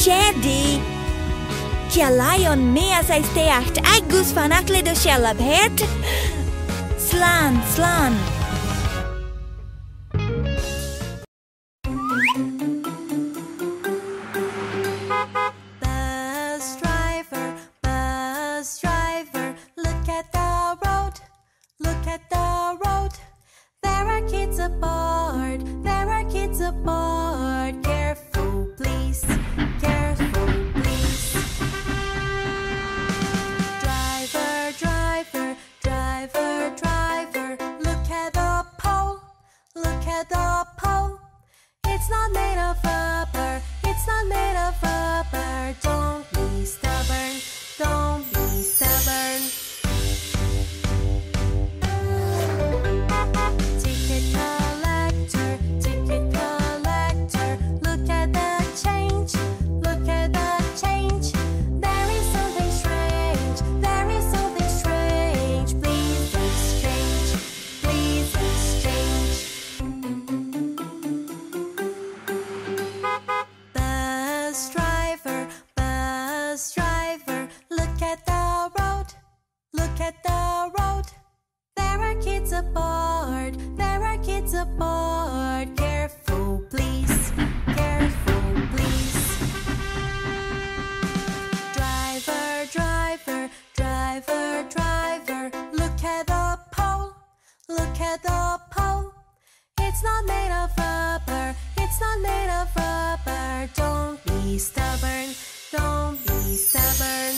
Chairde. Cialaion Meas eisteacht agus fanaclid o thabhairt. Slán, slán. Bus driver, look at the road, look at the road. There are kids aboard, there are kids aboard. Careful, please, careful, please. Driver, driver, driver, driver, look at the pole, look at the pole. It's not made of rubber, it's not made of rubber. Don't be stubborn, don't be stubborn. Ticket collector, look at the change, look at the change. There is something strange, there is something strange. Please exchange, please exchange. Bus driver, look at the road, look at the road. There are kids aboard, there are kids aboard. Careful, please, careful, please. Driver, driver, driver, driver, look at the pole, look at the pole. It's not made of rubber, it's not made of rubber. Don't be stubborn, don't be stubborn.